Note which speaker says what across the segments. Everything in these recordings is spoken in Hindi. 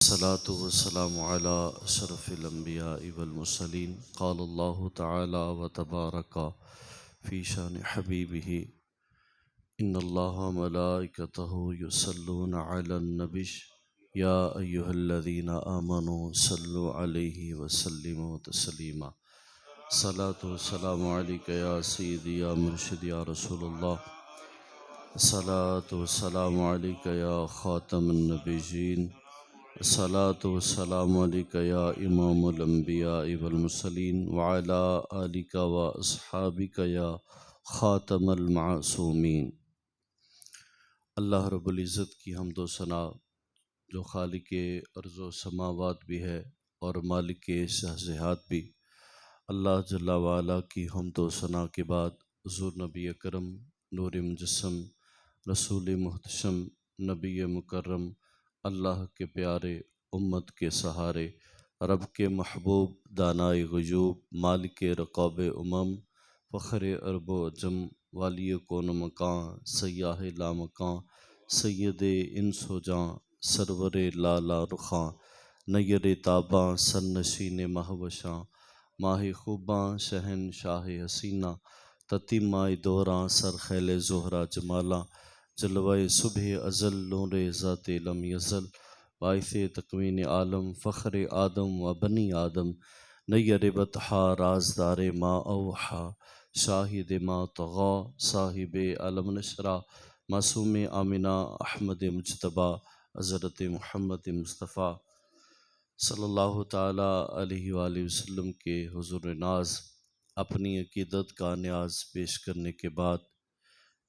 Speaker 1: सलातु वस्सलामु अला अशरफिल अंबिया वल मुरसलीन क़ाल अल्लाहु तआला व तबारका फ़ी शान हबीबिही इन्नल्लाहा व मलाइकतहु युसल्लूना अलन नबी या अय्युहल्लज़ीना आमनू सल्लु अलैहि व सल्लिमू तस्लीमा। सलातु वस्सलामु अलैका या सय्यदी या मुर्शिद या रसूलल्लाह। सलातु वस्सलामु अलैका या ख़ातमुन नबिय्यीन। सलातु वस्सलामु अलैका या इमामुल अंबिया वल मुरसलीन व अला आलिका व अस्हाबिका या ख़ातमुल मासूमीन। अल्लाह रब्बुल इज़्ज़त की हम्द व सना जो खालिक़े अर्ज़ व समावात भी है और मालिके शहज़हात भी। अल्लाह जल्ला व अला की हम्द व सना के बाद हुज़ूर नबी अकरम नूर मुजस्सम रसूल मुहतशम नबी मुकर्रम अल्लाह के प्यारे उम्मत के सहारे रब के महबूब दानाए ग़ुयूब मालिक रक़ाब उमम फ़ख्र अरब व अजम वाली कौन मकां सय्याह लामकां सैयद इंस व जां सरवर लाला रुखां नयर ताबां सन्नशीन महवशां माह खूबां शहनशाह हसीना ततीमाए दौरां सरखैल ज़ोहरा जमाला जलवाए सुबह अज़ल नूर ज़ात लम यज़ल बाइसे तकवीन आलम फ़ख्र आदम व बनी आदम नयर बतहा राजदार मा अवहा शाहिद मा तग़ा साहिब अलम नशरा मासूम आमिना अहमद मुजतबा हज़रत मुहम्मद मुस्तफ़ा सल्लल्लाहु ताला अलैहि वसल्लम के हुज़ूर नाज अपनी अक़ीदत का न्याज पेश करने के बाद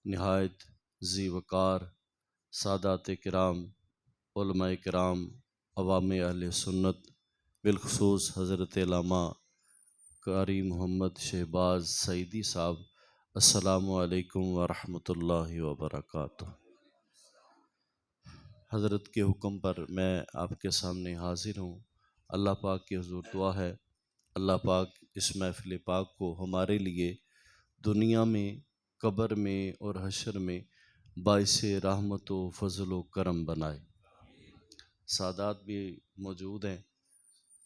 Speaker 1: निहायत ज़ी वक़ार सादात किराम उलमाए किराम अवाम अहले सुन्नत बिलखुसूस हज़रत अल्लामा कारी मोहम्मद शहबाज सईदी साहब अस्सलामु अलैकुम व रहमतुल्लाहि व बरकातुहू। हज़रत के हुक्म पर मैं आपके सामने हाज़िर हूँ। अल्लाह पाक की हुज़ूर दुआ है अल्लाह पाक इस महफ़िल पाक को हमारे लिए दुनिया में कब्र में और हशर में बाइसे रहमत व फ़ज़ल व करम बनाए। सादात भी मौजूद हैं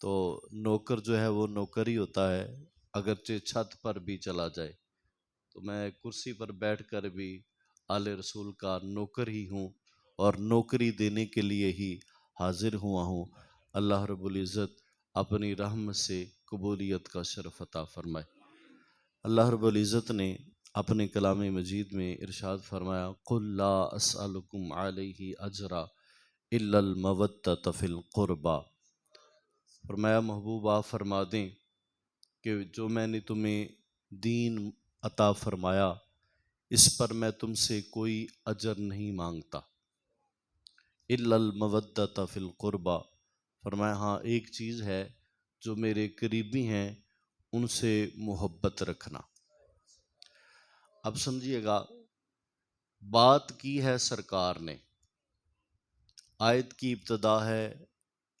Speaker 1: तो नौकर जो है वो नौकर ही होता है, अगरचे छत पर भी चला जाए। तो मैं कुर्सी पर बैठकर भी आले रसूल का नौकर ही हूँ और नौकरी देने के लिए ही हाजिर हुआ हूँ। अल्लाह रब्बुल इज़्ज़त अपनी रहमत से कबूलियत का शरफ़ अता फ़रमाए। अल्लाह रब्बुल इज़्ज़त ने अपने कलाम मजीद में इरशाद फरमाया कुल ला अस्अलुकुम अलैहि अजरा इल्लल मवद्दत फ़िल क़ुरबा। फरमाया महबूब आप फरमा दें कि जो मैंने तुम्हें दीन अता फरमाया इस पर मैं तुमसे कोई अजर नहीं मांगता। इल्लल मवद्दत फ़िल क़ुरबा फरमाया हाँ एक चीज़ है जो मेरे करीबी हैं उनसे मोहब्बत रखना। अब समझिएगा बात की है सरकार ने, आयत की इब्तदा है,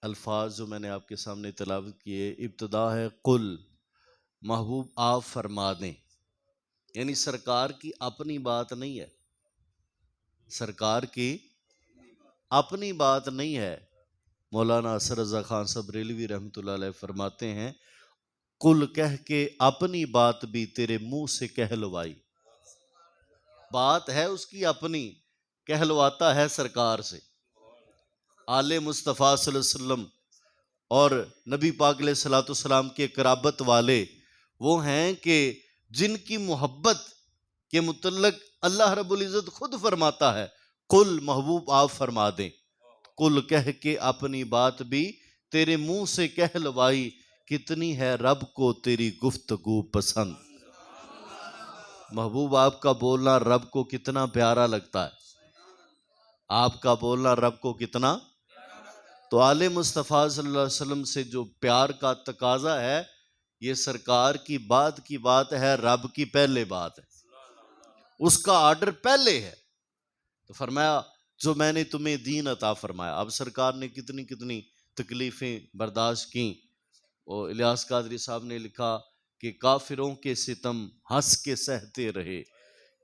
Speaker 1: अल्फाज जो मैंने आपके सामने तिलावत किए इब्तदा है कुल महबूब आप फरमा दें, यानी सरकार की अपनी बात नहीं है, सरकार की अपनी बात नहीं है। मौलाना असर रज़ा खान साहब बरेलवी रहमतुल्लाह अलैह फरमाते हैं कुल कह के अपनी बात भी तेरे मुंह से कहलवाई। बात है उसकी अपनी, कहलवाता है सरकार से। आले मुस्तफ़ा सल्लल्लाहु अलैहि वसल्लम और नबी पाक अलैहिस्सलातु वस्सलाम के कराबत वाले वो हैं कि जिनकी मोहब्बत के मुतल्लक अल्लाह रब्बुल इज़्ज़त खुद फरमाता है कुल महबूब आप फरमा दें। कुल कह के अपनी बात भी तेरे मुंह से कहलवाई, कितनी है रब को तेरी गुफ्तगू पसंद। महबूब आपका बोलना रब को कितना प्यारा लगता है, आपका बोलना रब को कितना। तो आले मुस्तफ़ा सल्लल्लाहु अलैहि वसल्लम से जो प्यार का तकाजा है ये सरकार की बात है, रब की पहले बात है, उसका ऑर्डर पहले है। तो फरमाया जो मैंने तुम्हें दीन अता फरमाया। अब सरकार ने कितनी कितनी तकलीफ़ें बर्दाश्त की और इलियास कादरी साहब ने लिखा कि काफिरों के सितम हंस के सहते रहे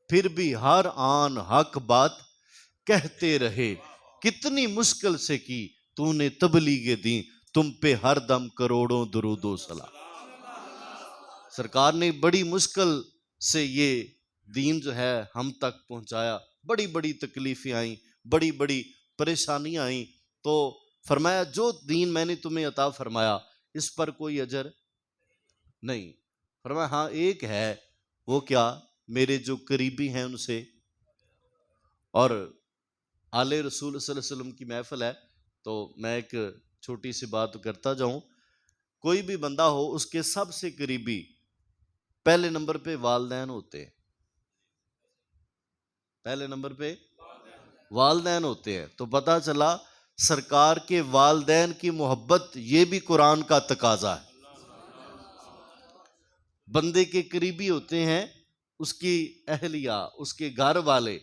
Speaker 1: फिर भी हर आन हक बात कहते रहे, कितनी मुश्किल से की तूने तबलीगे दी, तुम पे हर दम करोड़ों दुरूदो सलाम। सरकार ने बड़ी मुश्किल से ये दीन जो है हम तक पहुंचाया। बड़ी बड़ी तकलीफें आई, बड़ी बड़ी परेशानियां आई, तो फरमाया जो दीन मैंने तुम्हें अता फरमाया इस पर कोई अजर नहीं। फरमाया हाँ एक है, वो क्या, मेरे जो करीबी हैं उनसे। और आले रसूल सल्लल्लाहु अलैहि वसल्लम की महफिल है, तो मैं एक छोटी सी बात करता जाऊं। कोई भी बंदा हो, उसके सबसे करीबी पहले नंबर पे वालदैन होते हैं। पहले नंबर पे वालदैन होते हैं। तो पता चला सरकार के वालदैन की मोहब्बत, ये भी कुरान का तकाजा है। बंदे के करीबी होते हैं उसकी अहलिया, उसके घर वाले।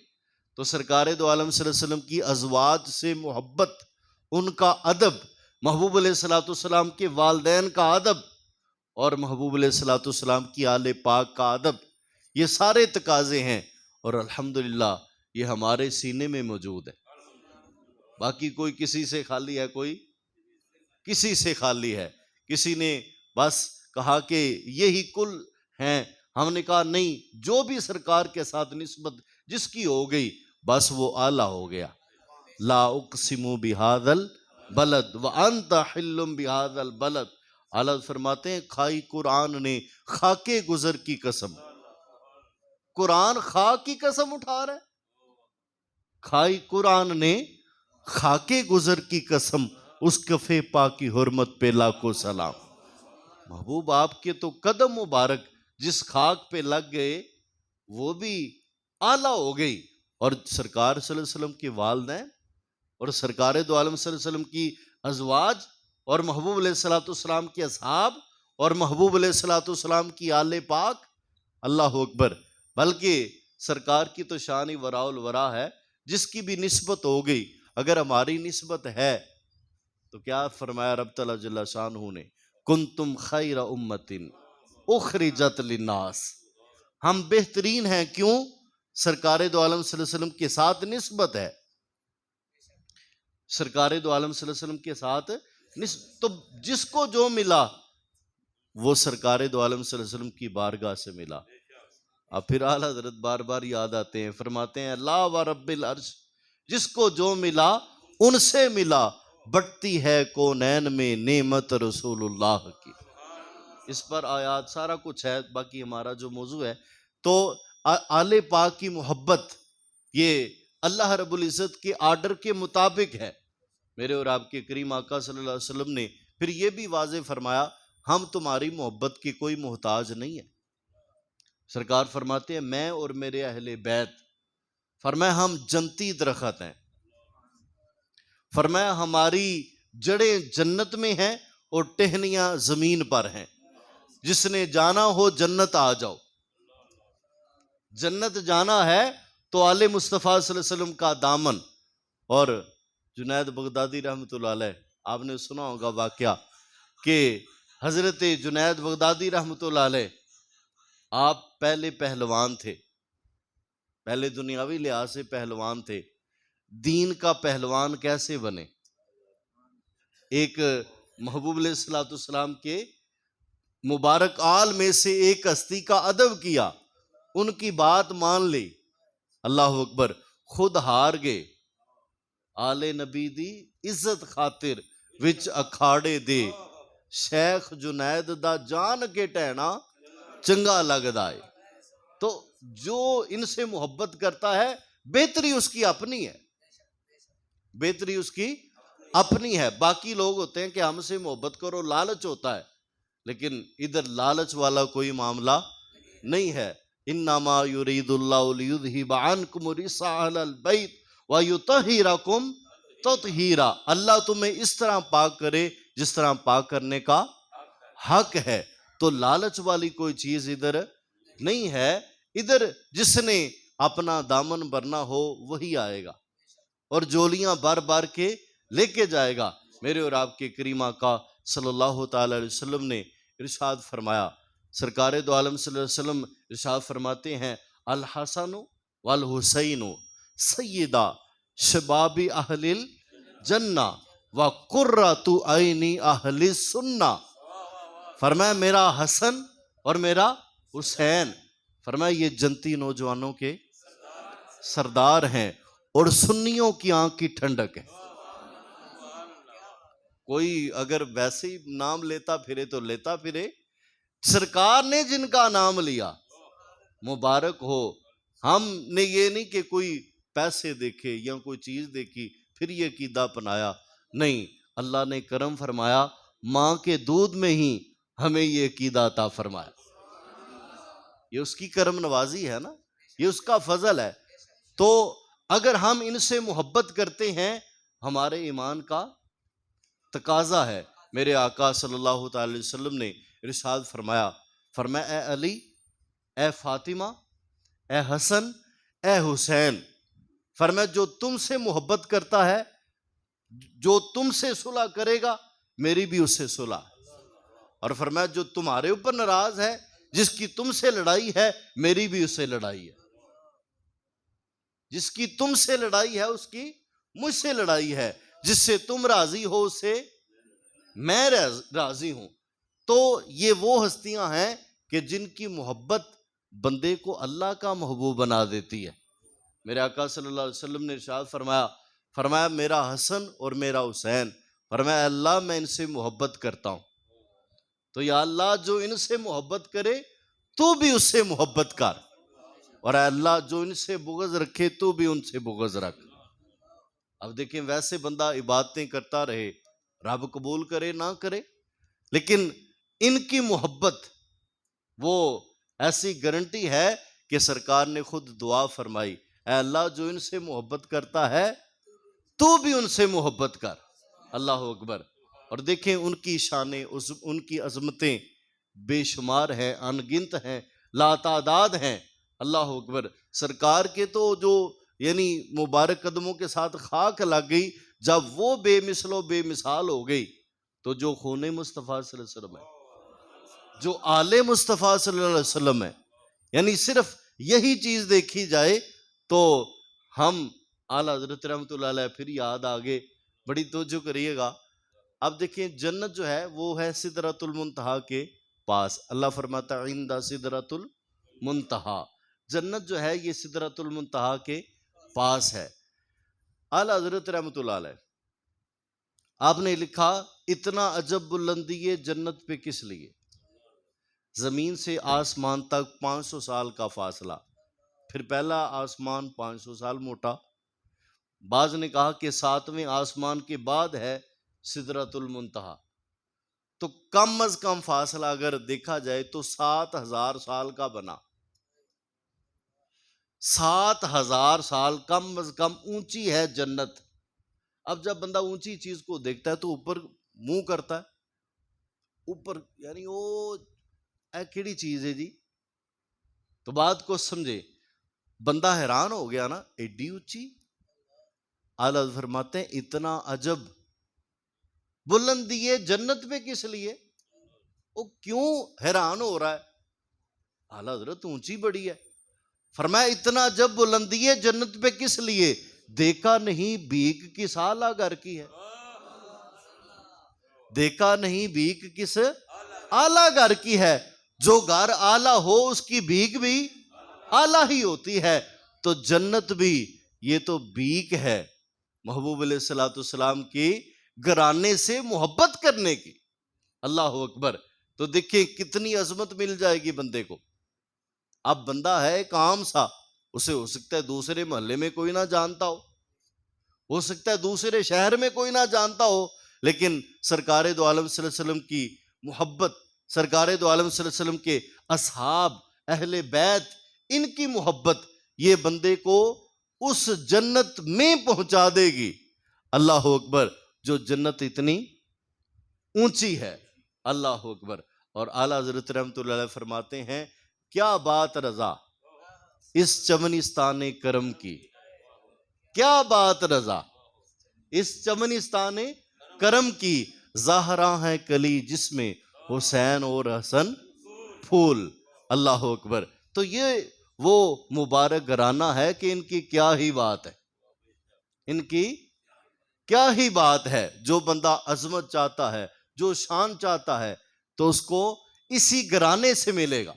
Speaker 1: तो सरकार दो आलम सल्लल्लाहु अलैहि वसल्लम की अज़वाज से मोहब्बत, उनका अदब, महबूब अलैहिस्सलाम के वालदैन का अदब और महबूब अलैहिस्सलाम की आले पाक का अदब, ये सारे तकाजे हैं। और अल्हम्दुलिल्लाह ये हमारे सीने में मौजूद है। बाकी कोई किसी से खाली है, कोई किसी से खाली है। किसी ने बस कहा कि यही कुल हैं, हमने कहा नहीं, जो भी सरकार के साथ निस्बत जिसकी हो गई बस वो आला हो गया। ला उक़सिमु बिहादल बलद व अंता हिल्लुम बिहादल बलद। आला फरमाते हैं खाई कुरान ने खाके गुजर की कसम। कुरान खा की कसम उठा रहा है। खाई कुरान ने खाके गुजर की कसम, उस कफे पा की हुर्मत पे लाखों सलाम। महबूब आपके तो कदम मुबारक जिस खाक पे लग गए वो भी आला हो गई। और सरकार सल्लल्लाहु अलैहि वसल्लम के वालिदैन और सरकार दो आलम सल्लल्लाहु अलैहि वसल्लम की अज़वाज और महबूब अलैहिस्सलाम के असहाब और महबूब अलैहिस्सलाम की आले पाक, अल्लाह अकबर। बल्कि सरकार की तो शान ही वराउल वरा है, जिसकी भी निस्बत हो गई। अगर हमारी निस्बत है तो क्या फरमाया रब तआला जल्ल शानहू ने, कुंतुम खैरा उम्मतिन उखरिजत लिन्नास। हम बेहतरीन हैं, क्यों? सरकार दो आलम सल्लल्लाहु अलैहि वसल्लम के साथ निस्बत है। सरकार दो आलम सल्लल्लाहु अलैहि वसल्लम के साथ तो जिसको जो मिला वो सरकार दो आलम सल्लल्लाहु अलैहि वसल्लम की बारगाह से मिला। अब फिर आला हज़रत बार बार याद आते हैं, फरमाते हैं अल्लाह व रब्बिल अर्श, जिसको जो मिला उनसे मिला, बढ़ती है कौनैन में नेमत रसूलुल्लाह की। इस पर आयात सारा कुछ है, बाकी हमारा जो मौजू है तो आले पाक की मोहब्बत ये अल्लाह रब्बुल इज़्ज़त के आर्डर के मुताबिक है। मेरे और आपके करीम आका सल्लल्लाहु अलैहि वसल्लम ने फिर ये भी वाज़े फरमाया, हम तुम्हारी मोहब्बत की कोई मोहताज नहीं है। सरकार फरमाते हैं मैं और मेरे अहले बैत, फरमाया हम जन्नती दरख्त हैं, फरमाया हमारी जड़ें जन्नत में हैं और टहनियां जमीन पर हैं। जिसने जाना हो जन्नत आ जाओ। जन्नत जाना है तो आले मुस्तफ़ा सल्लल्लाहु अलैहि वसल्लम का दामन। और जुनैद बगदादी रहमतुल्लाह अलैह, आपने सुना होगा वाकया कि हजरत जुनैद बगदादी रहमतुल्लाह अलैह आप पहले पहलवान थे, पहले दुनियावी लिहाज से पहलवान थे। दीन का पहलवान कैसे बने? एक महबूब अलैहिस्सलाम के मुबारक आल में से एक हस्ती का अदब किया, उनकी बात मान ली, अल्लाह अकबर, खुद हार गए। आले नबी दी इज्जत खातिर विच अखाड़े दे, शेख जुनैद दा जान के टहना चंगा लगदा है। तो जो इनसे मोहब्बत करता है बेहतरी उसकी अपनी है, बेहतरी उसकी अपनी है। बाकी लोग होते हैं कि हमसे मोहब्बत करो, लालच होता है, लेकिन इधर लालच वाला कोई मामला नहीं है। इन्नमा युरीदुल्लाहु लियुज़हिबा अन्कुम रिज्सा अहलल बैत व युतहिरकुम तत्हीरा। अल्लाह तुम्हें इस तरह पाक करे जिस तरह पाक करने का हक है। तो लालच वाली कोई चीज इधर नहीं है। इधर जिसने अपना दामन भरना हो वही आएगा और जोलियां बार बार के लेके जाएगा। मेरे और आपके करीमा का सल्लल्लाहु ताला अलैहि वसल्लम ने इरशाद फरमाया, सरकार दो आलम सल्लल्लाहु अलैहि वसल्लम इरशाद फरमाते हैं, अल हसनु वल हुसैनु सय्यदा शबाबी अहलिल जन्ना व कुर्रतु ऐनी अहली सुन्ना, फरमाया मेरा हसन और मेरा हुसैन, फरमाया ये जनती नौजवानों के सरदार हैं और सुन्नियों की आंख की ठंडक है। कोई अगर वैसे ही नाम लेता फिरे तो लेता फिरे, सरकार ने जिनका नाम लिया मुबारक हो। हमने ये नहीं कि कोई पैसे देखे या कोई चीज देखी फिर ये कीदा अपनाया, नहीं, अल्लाह ने करम फरमाया, मां के दूध में ही हमें ये कीदा अता फरमाया। ये उसकी करम नवाजी है ना, ये उसका फजल है। तो अगर हम इनसे मोहब्बत करते हैं, हमारे ईमान का तकाजा है। मेरे आका सल्लल्लाहु अलैहि वसल्लम ने इरशाद फरमाया, फरमाया ए अली, ए फातिमा, ए हसन, ए हुसैन, फरमाया जो तुमसे मोहब्बत करता है, जो तुमसे सुलह करेगा, मेरी भी उससे सुलह। और फरमाया जो तुम्हारे ऊपर नाराज है, जिसकी तुमसे लड़ाई है, मेरी भी उससे लड़ाई है। जिसकी तुमसे लड़ाई है उसकी मुझसे लड़ाई है, जिससे तुम राजी हो उससे मैं राजी हूं। तो ये वो हस्तियां हैं कि जिनकी मोहब्बत बंदे को अल्लाह का महबूब बना देती है। मेरे आका सल्लल्लाहु अलैहि वसल्लम ने इरशाद फरमाया, फरमाया मेरा हसन और मेरा हुसैन, फरमाया अल्लाह मैं इनसे मोहब्बत करता हूं, तो या अल्लाह जो इनसे मोहब्बत करे तू भी उससे मोहब्बत कर, और अल्लाह जो इनसे बुग़्ज़ रखे तू भी उनसे बुग़्ज़ रख। अब देखें, वैसे बंदा इबादतें करता रहे, रब कबूल करे ना करे, लेकिन इनकी मोहब्बत वो ऐसी गारंटी है कि सरकार ने खुद दुआ फरमाई, ऐ अल्लाह जो इनसे मोहब्बत करता है तू भी उनसे मोहब्बत कर। अल्लाह अकबर। और देखें उनकी शानें, उनकी अजमतें बेशुमार हैं, अनगिनत हैं, लातादाद हैं। अल्लाह अकबर। सरकार के तो जो यानी मुबारक कदमों के साथ खाक लग गई, जब वो बेमिसलो बेमिसाल हो गई, तो जो खूने मुस्तफ़ा सल्लल्लाहु अलैहि वसल्लम है, जो आले मुस्तफ़ा सल्लल्लाहु अलैहि वसल्लम है, यानी सिर्फ यही चीज देखी जाए तो हम आला हज़रत रहमतुल्लाह अलैह फिर याद आ गए। बड़ी तवज्जो करिएगा। अब देखिए जन्नत जो है वो है सिदरतुल मुंतहा के पास। अल्लाह फरमाता है इंदा सिदरतुल मुंतहा, जन्नत जो है ये सिदरतुल मुंतहा के पास है। आला हज़रत रहमतुल्लाह अलैह आपने लिखा, इतना अजब बुलंदी है जन्नत पे किस लिए? जमीन से आसमान तक 500 साल का फासला, फिर पहला आसमान 500 साल मोटा, बाज ने कहा कि 7वें आसमान के बाद है सिदरतुल मुंतहा। तो कम अज कम फासला अगर देखा जाए तो 7000 साल का बना। 7000 साल कम अज कम ऊंची है जन्नत। अब जब बंदा ऊंची चीज को देखता है तो ऊपर मुंह करता है, ऊपर यानी वो केड़ी चीज है जी। तो बात को समझे, बंदा हैरान हो गया ना, एडी ऊंची। आला फरमाते हैं इतना अजब बुलंदी है जन्नत पे किस लिए? वो क्यों हैरान हो रहा है? आला हज़रत ऊंची बड़ी है। फरमाया इतना अजब बुलंदी है जन्नत पे किस लिए? देखा नहीं भीख किस आला घर की है? देखा नहीं भीख किस आला घर की है? जो घर आला हो उसकी भीख भी आला ही होती है। तो जन्नत भी ये तो भीख है महबूब अलैहिस्सलाम की घराने से मोहब्बत करने की। अल्लाह अकबर। तो देखिए कितनी अजमत मिल जाएगी बंदे को। अब बंदा है एक आम सा, उसे हो सकता है दूसरे मोहल्ले में कोई ना जानता हो सकता है दूसरे शहर में कोई ना जानता हो, लेकिन सरकारे दो आलम सल्लल्लाहु अलैहि वसल्लम की मोहब्बत, सरकारे दो आलम सल्लल्लाहु अलैहि वसल्लम के असहाब अहले बैत, इनकी मोहब्बत ये बंदे को उस जन्नत में पहुंचा देगी। अल्लाह अकबर। जो जन्नत इतनी ऊंची है। अल्लाह अकबर। और आला हज़रत रहमतुल्लाह अलैह फरमाते हैं, क्या बात रजा इस चमनिस्तान करम की, क्या बात रजा इस चमनिस्तान करम की, ज़हरा है कली जिसमें हुसैन और हसन फूल। अल्लाह अकबर। तो ये वो मुबारक घराना है कि इनकी क्या ही बात है, इनकी क्या ही बात है, जो बंदा अजमत चाहता है, जो शान चाहता है, तो उसको इसी घराने से मिलेगा।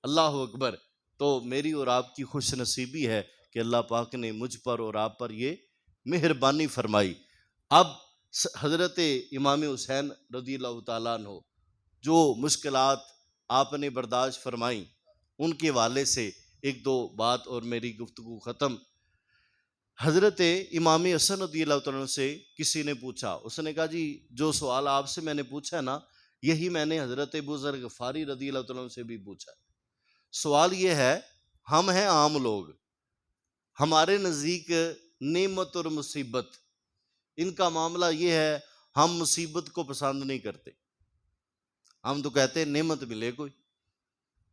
Speaker 1: अल्लाह अकबर। तो मेरी और आपकी खुश नसीबी है कि अल्लाह पाक ने मुझ पर और आप पर ये मेहरबानी फरमाई। अब हजरत इमाम हुसैन रज़ियल्लाहु ताला अन्हु जो मुश्किलात आपने बर्दाश्त फरमाई, उनके वाले से एक दो बात और मेरी गुफ्तगू ख़त्म। हजरत इमाम हसन रज़ियल्लाहु ताला अन्हु से किसी ने पूछा, उसने कहा जी जो सवाल आपसे मैंने पूछा है ना, यही मैंने हजरत अबू ज़र ग़फ़ारी रज़ियल्लाहु ताला अन्हु से भी पूछा। सवाल ये है, हम हैं आम लोग, हमारे नज़दीक नेमत और मुसीबत, इनका मामला ये है, हम मुसीबत को पसंद नहीं करते। हम तो कहते हैं नेमत मिले, कोई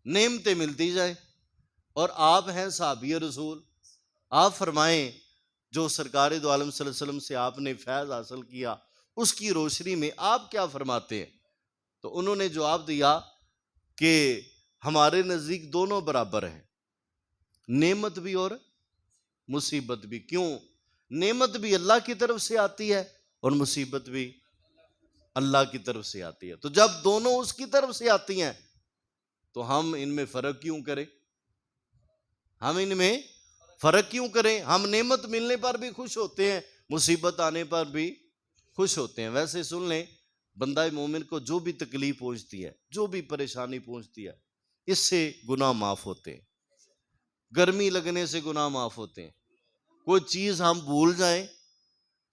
Speaker 1: नेमतें मिलती जाए। और आप हैं साहबी रसूल, आप फरमाएं जो सरकार दो आलम सल्लल्लाहु अलैहि वसल्लम से आपने फैज़ हासिल किया, उसकी रोशनी में आप क्या फरमाते हैं? तो उन्होंने जवाब दिया कि हमारे नज़दीक दोनों बराबर हैं, नेमत भी और मुसीबत भी। क्यों? नेमत भी अल्लाह की तरफ से आती है और मुसीबत भी अल्लाह की तरफ से आती है। तो जब दोनों उसकी तरफ से आती हैं तो हम इनमें फर्क क्यों करें? हम इनमें फर्क क्यों करें? हम नेमत मिलने पर भी खुश होते हैं, मुसीबत आने पर भी खुश होते हैं। वैसे सुन लें, बंदा मोमिन को जो भी तकलीफ पहुंचती है, जो भी परेशानी पहुंचती है, इससे गुनाह माफ होते हैं। गर्मी लगने से गुनाह माफ होते हैं, कोई चीज हम भूल जाएं,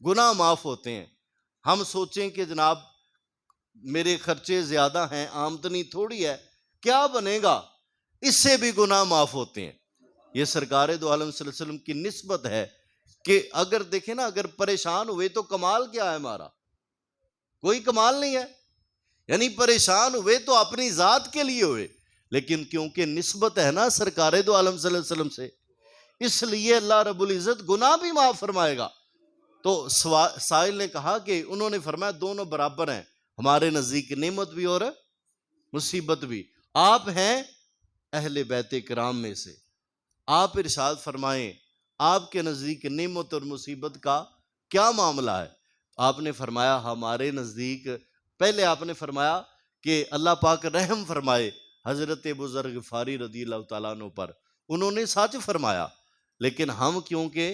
Speaker 1: गुनाह माफ होते हैं। हम सोचें कि जनाब मेरे खर्चे ज्यादा हैं, आमदनी थोड़ी है, क्या बनेगा, इससे भी गुनाह माफ होते हैं। ये सरकार दो आलम सल्लल्लाहु अलैहि वसल्लम की निस्बत है कि अगर देखें ना, अगर परेशान हुए तो कमाल क्या है हमारा? कोई कमाल नहीं है। यानी परेशान हुए तो अपनी जात के लिए हुए, लेकिन क्योंकि निस्बत है ना सरकार दो आलम सल्लल्लाहु अलैहि वसल्लम से, इसलिए अल्लाह रब्बुल इज्जत गुनाह भी माफ फरमाएगा। तो साहिल ने कहा कि उन्होंने फरमाया दोनों बराबर हैं हमारे नजदीक, नेमत भी और मुसीबत भी। आप हैं अहले बैत किराम में से, आप इरशाद फरमाएं आपके नजदीक नेमत और मुसीबत का क्या मामला है? आपने फरमाया हमारे नजदीक, पहले आपने फरमाया कि अल्लाह पाक रहम फरमाए हजरत अबू ज़र ग़फ़ारी रज़ियल्लाहु ताला अन्हु पर। उन्होंने सच फरमाया, लेकिन हम क्योंकि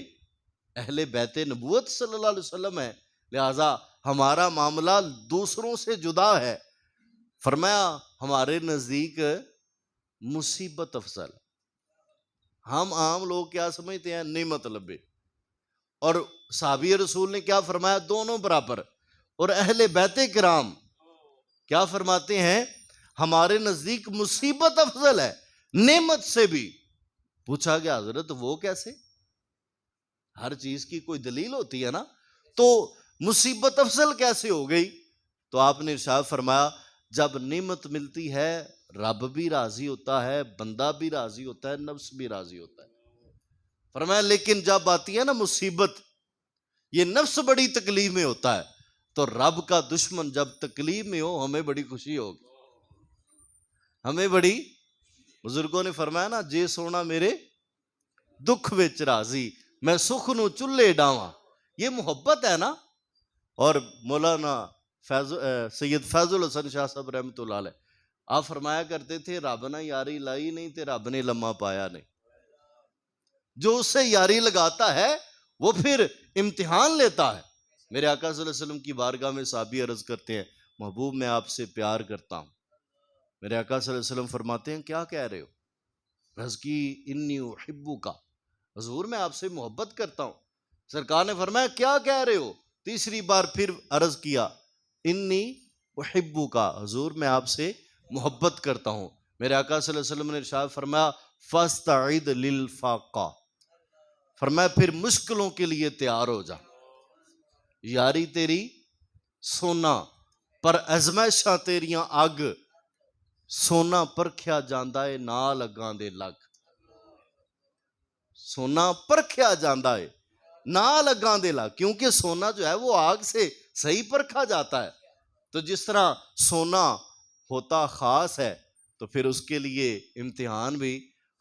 Speaker 1: अहले बैत नबूवत सल्लल्लाहु अलैहि वसल्लम है, लिहाजा हमारा मामला दूसरों से जुदा है। फरमाया हमारे नजदीक मुसीबत अफजल। हम आम लोग क्या समझते हैं? नेमत लबे। और साहबी रसूल ने क्या फरमाया? दोनों बराबर। और अहले बैत किराम क्या फरमाते हैं? हमारे नजदीक मुसीबत अफजल है नेमत से भी। पूछा गया हजरत वो कैसे? हर चीज की कोई दलील होती है ना, तो मुसीबत अफजल कैसे हो गई? तो आपने इरशाद फरमाया जब नेमत मिलती है रब भी राजी होता है, बंदा भी राजी होता है, नफ्स भी राजी होता है। फरमाया लेकिन जब आती है ना मुसीबत, ये नफ्स बड़ी तकलीफ में होता है, तो रब का दुश्मन जब तकलीफ में हो हमें बड़ी खुशी होगी, हमें बड़ी। बुजुर्गों ने फरमाया ना, जे सोना मेरे दुख विच राजी, मैं सुख नू चुल्ले डावा, ये मोहब्बत है ना। और मौलाना सैयद फैजुल हसन शाह साहब रहमतुल्लाह अलैह आप फरमाया करते थे, रब ने यारी लाई नहीं ते रब ने लम्मा पाया नहीं। जो उससे यारी लगाता है वो फिर इम्तिहान लेता है। मेरे आका सल्लल्लाहु अलैहि वसल्लम की बारगाह में साहबी अर्ज करते हैं, महबूब मैं आपसे प्यार करता हूं। मेरे आका सल्लल्लाहु अलैहि वसल्लम फरमाते हैं क्या कह रहे हो? रज़की इन्नी उहिब्बुका, हुजूर मैं आपसे मोहब्बत करता हूं। सरकार ने फरमाया क्या कह रहे हो? तीसरी बार फिर अर्ज किया इन्नी उहिब्बुका, हुजूर मैं आपसे मोहब्बत करता हूं। मेरे आका सल्लल्लाहु अलैहि वसल्लम ने इरशाद फरमाया फस्तइद लिल फाका, फरमाया फिर मुश्किलों के लिए तैयार हो जा। यारी तेरी सोना पर अजमैशां तेरियां अग, सोना परखिया जांदा है नाल अगां दे लग। सोना परखिया जांदा है नाल अगां दे लग, क्योंकि सोना जो है वो आग से सही परखा जाता है। तो जिस तरह सोना होता खास है, तो फिर उसके लिए इम्तिहान भी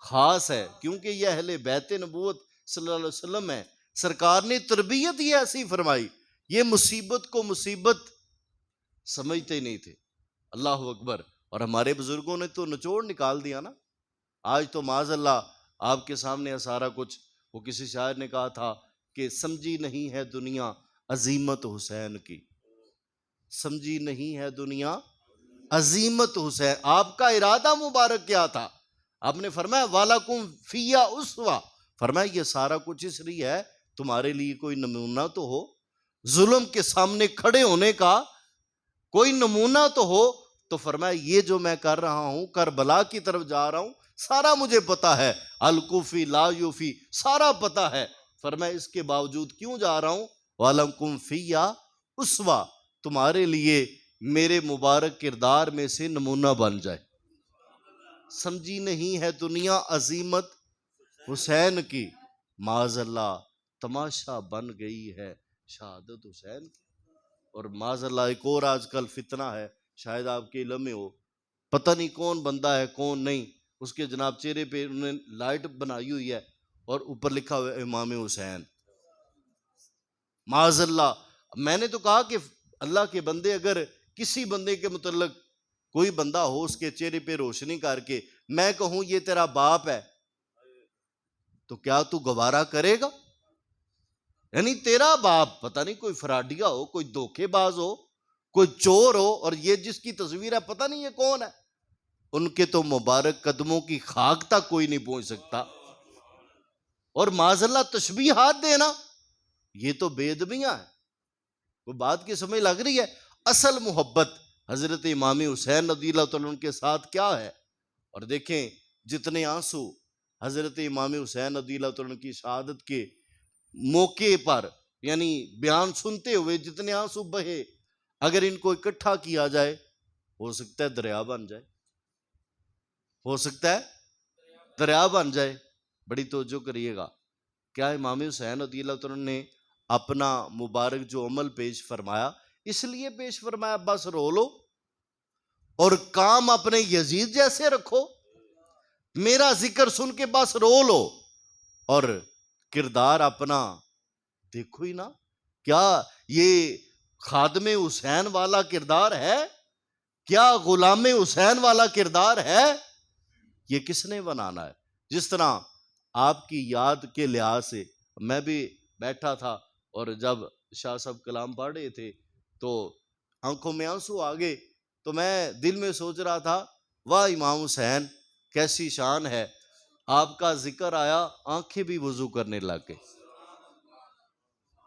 Speaker 1: खास है, क्योंकि यह अहले बैत नबूवत सल्लल्लाहु अलैहि वसल्लम है। सरकार ने तरबियत ही ऐसी फरमाई ये मुसीबत को मुसीबत समझते ही नहीं थे। अल्लाह अकबर। और हमारे बुजुर्गों ने तो निचोड़ निकाल दिया ना। आज तो माज़अल्लाह आपके सामने है सारा कुछ। वो किसी शायर ने कहा था कि समझी नहीं है दुनिया अजीमत हुसैन की, समझी नहीं है दुनिया अजीमत हुसैन। आपका इरादा मुबारक क्या था? आपने फरमाया वालाकुम फिया उसवा, फरमाया ये सारा कुछ इसलिए है तुम्हारे लिए कोई नमूना तो हो, जुल्म के सामने खड़े होने का कोई नमूना तो हो। तो फरमाया ये जो मैं कर रहा हूं, करबला की तरफ जा रहा हूं, सारा मुझे पता है, अलकुफी ला यूफी सारा पता है। फरमाया इसके बावजूद क्यों जा रहा हूं? वालकुम फिया उसवा, तुम्हारे लिए मेरे मुबारक किरदार में से नमूना बन जाए। समझी नहीं है दुनिया अजीमत हुसैन की, माज़अल्लाह तमाशा बन गई है शहादत हुसैन की। और माज़अल्लाह एक और आजकल फितना है, शायद आपके इल्म में हो, पता नहीं कौन बंदा है कौन नहीं, उसके जनाब चेहरे पे उन्होंने लाइट बनाई हुई है और ऊपर लिखा हुआ है इमाम हुसैन। माज़अल्लाह। मैंने तो कहा कि अल्लाह के बंदे, अगर किसी बंदे के मुतल्लक कोई बंदा हो उसके चेहरे पे रोशनी करके मैं कहूं ये तेरा बाप है, तो क्या तू गवारा करेगा? यानी तेरा बाप पता नहीं कोई फराडिया हो, कोई धोखेबाज हो, कोई चोर हो, और ये जिसकी तस्वीर है पता नहीं ये कौन है। उनके तो मुबारक कदमों की खाक तक कोई नहीं पहुंच सकता। और माज़अल्लाह तशबीहात देना, ये तो बेदबियां है। वो बात की समझ लग रही है? असल मोहब्बत हजरत इमाम हुसैन रज़ियल्लाहु तआला अन्हु के साथ क्या है। और देखें जितने आंसू हजरत इमाम हुसैन रज़ियल्लाहु तआला अन्हु की शहादत के मौके पर, यानी बयान सुनते हुए जितने आंसू बहे, अगर इनको इकट्ठा किया जाए हो सकता है दरिया बन जाए, हो सकता है दरिया बन जाए। बड़ी तवज्जो करिएगा। क्या इमाम हुसैन रज़ियल्लाहु तआला अन्हु ने अपना मुबारक जो अमल पेश फरमाया, इसलिए पेश फरमाया बस रो लो और काम अपने यजीद जैसे रखो, मेरा जिक्र सुन के बस रो लो और किरदार अपना देखो ही ना। क्या ये खादमे हुसैन वाला किरदार है? क्या गुलामे हुसैन वाला किरदार है? ये किसने बनाना है? जिस तरह आपकी याद के लिहाज से मैं भी बैठा था और जब शाह साहब कलाम पढ़ रहे थे तो आंखों में आंसू आ गए, तो मैं दिल में सोच रहा था वाह इमाम हुसैन कैसी शान है। आपका जिक्र आया, आंखें भी वुजू करने लग गई,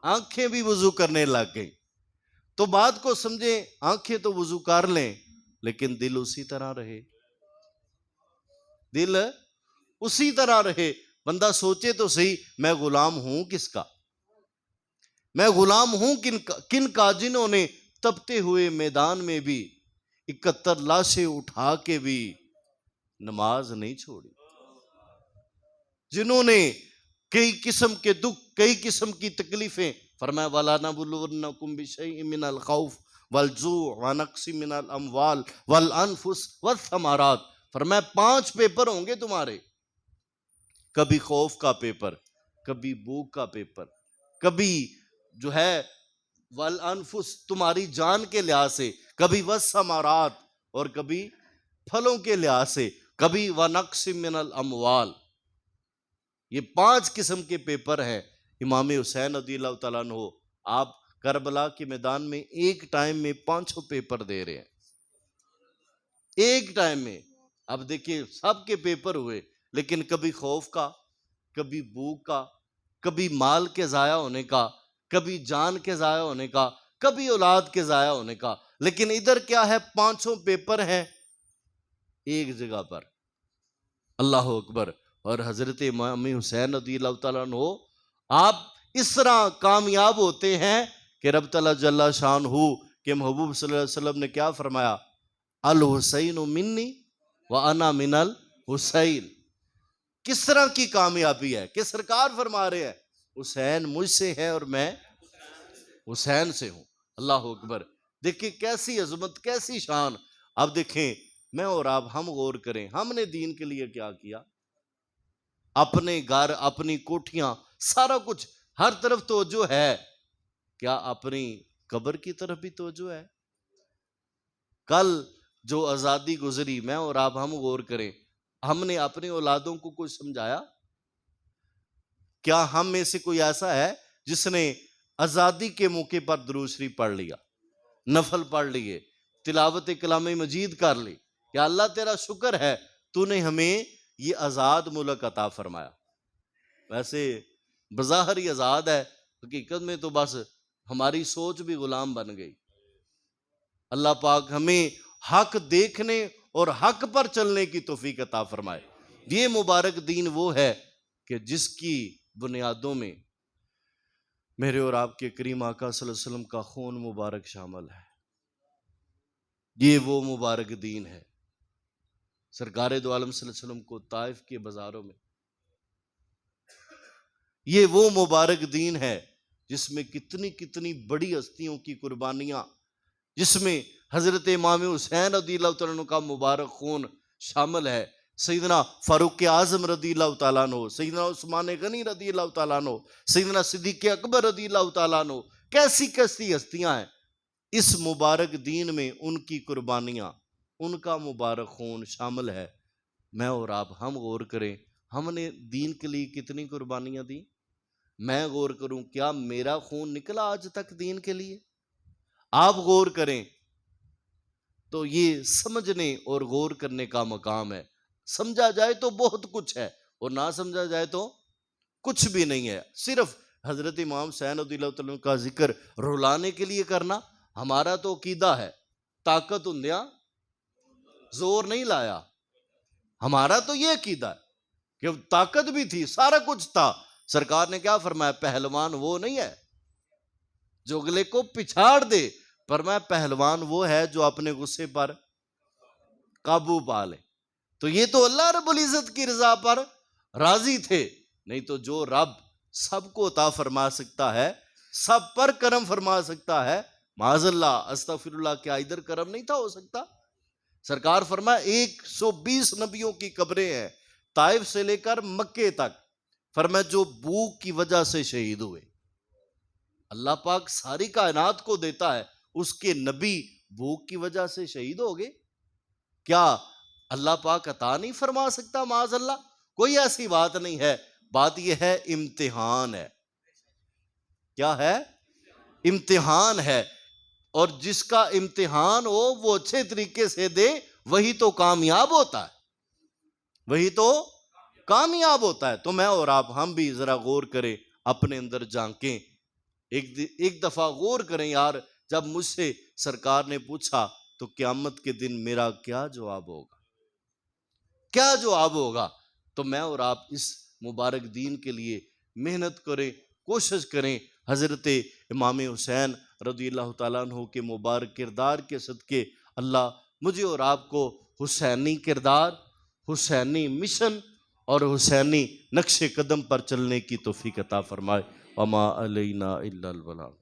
Speaker 1: आंखें भी वुजू करने लग गई। तो बात को समझे, आंखें तो वुजू कर लें लेकिन दिल उसी तरह रहे, दिल उसी तरह रहे। बंदा सोचे तो सही, मैं गुलाम हूं किसका? मैं गुलाम हूं किन का जिन्होंने ने तपते हुए मैदान में भी 71 लाशें उठा के भी नमाज नहीं छोड़ी, जिन्होंने कई किस्म के दुख, कई किस्म की तकलीफें, फरमाया वाला नबुलुन्नकुम बिशैइन मिनल खौफ वल जू व नक्सी मिनल अमवाल वल अनफुस वस्समारात। फरमाया 5 पेपर होंगे तुम्हारे, कभी खौफ का पेपर, कभी भूख का पेपर, कभी जो है वल अनफुस तुम्हारी जान के लिहाज से, कभी वस्समारात और कभी फलों के लिहाज से, कभी व नक्सी मिनल अमवाल। ये 5 किस्म के पेपर हैं। इमाम हुसैन रज़ियल्लाहु तआला अन्हु आप करबला के मैदान में एक टाइम में 5 पेपर दे रहे हैं, एक टाइम में। अब देखिए सबके पेपर हुए, लेकिन कभी खौफ का, कभी भूख का, कभी माल के जाया होने का, कभी जान के जाया होने का, कभी औलाद के जाया होने का। लेकिन इधर क्या है, 5 पेपर हैं एक जगह पर। अल्लाह अकबर। और हजरत इमाम हुसैन रज़ियल्लाहु तआला अन्हु आप इस तरह कामयाब होते हैं कि रब तआला जल्ला शानहू के महबूब सल्लल्लाहु अलैहि वसल्लम ने क्या फरमाया, अल हुसैन मिन्नी व अना मिनल हुसैन। किस तरह की कामयाबी है कि सरकार फरमा रहे हैं हुसैन मुझसे है और मैं हुसैन से हूं। अल्लाह अकबर। देखिए कैसी अजमत, कैसी शान। अब देखें मैं और आप, हम गौर करें, हमने दीन के लिए क्या किया। अपने घर, अपनी कोठियां, सारा कुछ, हर तरफ तो जो है क्या अपनी कब्र की तरफ भी तवज्जो है? कल जो आज़ादी गुजरी, मैं और आप हम गौर करें, हमने अपनी औलादों को कुछ समझाया? क्या हम में से कोई ऐसा है जिसने आज़ादी के मौके पर दुरूद शरीफ पढ़ लिया, नफल पढ़ लिए, तिलावत कलाम मजीद कर ली? या अल्लाह तेरा शुक्र है तूने हमें ये आज़ाद मुल्क अता फरमाया। वैसे बज़ाहिर ही आज़ाद है, हकीकत में तो बस हमारी सोच भी गुलाम बन गई। अल्लाह पाक हमें हक देखने और हक पर चलने की तौफीक अता फरमाए। ये मुबारक दीन वो है कि जिसकी बुनियादों में मेरे और आपके करीम आका सल्लल्लाहु अलैहि वसल्लम का खून मुबारक शामिल है। ये वो मुबारक दीन है। सरकार दो आलम सल्लल्लाहु अलैहि वसल्लम को ताइफ के बाजारों में, ये वो मुबारक दीन है जिसमें कितनी कितनी बड़ी हस्तियों की कुर्बानियां, जिसमें हजरत इमाम हुसैन रज़ियल्लाहु तआला अन्हु का मुबारक खून शामिल है, सैयदना फारूक आज़म रज़ियल्लाहु तआला अन्हु, सैयदना उस्मान गनी रज़ियल्लाहु तआला अन्हु, सैयदना सिद्दीक़ अकबर रज़ियल्लाहु तआला अन्हु, कैसी कैसी हस्तियां हैं। इस मुबारक दीन में उनकी कुर्बानियां, उनका मुबारक खून शामिल है। मैं और आप हम गौर करें, हमने दीन के लिए कितनी कुर्बानियां दी? मैं गौर करूं, क्या मेरा खून निकला आज तक दीन के लिए? आप गौर करें तो ये समझने और गौर करने का मकाम है। समझा जाए तो बहुत कुछ है और ना समझा जाए तो कुछ भी नहीं है। सिर्फ हजरत इमाम हुसैन रज़ियल्लाहु तआला अन्हु का जिक्र रुलाने के लिए करना, हमारा तो अकीदा है ताकत हुंदिया जोर नहीं लाया। हमारा तो ये अकीदा है कि ताकत भी थी, सारा कुछ था। सरकार ने क्या फरमाया? पहलवान वो नहीं है जो अगले को पिछाड़ दे, पर मैं पहलवान वो है जो अपने गुस्से पर काबू पा ले। तो ये तो अल्लाह रब्बुल इज्जत की रजा पर राजी थे, नहीं तो जो रब सबको अता फरमा सकता है, सब पर करम फरमा सकता है, माज़अल्लाह अस्तगफिरुल्लाह, क्या इधर करम नहीं था हो सकता? सरकार फरमाया 120 नबियों की कब्रें हैं ताइफ से लेकर मक्के तक, फरमाया जो भूख की वजह से शहीद हुए। अल्लाह पाक सारी कायनात को देता है, उसके नबी भूख की वजह से शहीद हो गए। क्या अल्लाह पाक अता नहीं फरमा सकता? माज़अल्लाह, कोई ऐसी बात नहीं है। बात यह है इम्तिहान है। क्या है? इम्तिहान है। और जिसका इम्तिहान हो वो अच्छे तरीके से दे, वही तो कामयाब होता है, वही तो कामयाब होता है। तो मैं और आप हम भी जरा गौर करें, अपने अंदर झांकें। एक दफा गौर करें यार, जब मुझसे सरकार ने पूछा तो क़यामत के दिन मेरा क्या जवाब होगा, क्या जवाब होगा? तो मैं और आप इस मुबारक दीन के लिए मेहनत करें, कोशिश करें। हजरत इमाम हुसैन रज़ियल्लाहु तआला अन्हु के मुबारक किरदार के सदके अल्लाह मुझे और आपको हुसैनी किरदार, हुसैनी मिशन और हुसैनी नक्शे कदम पर चलने की तौफीक अता फरमाए। वमा अलैना इल्लल बलाग।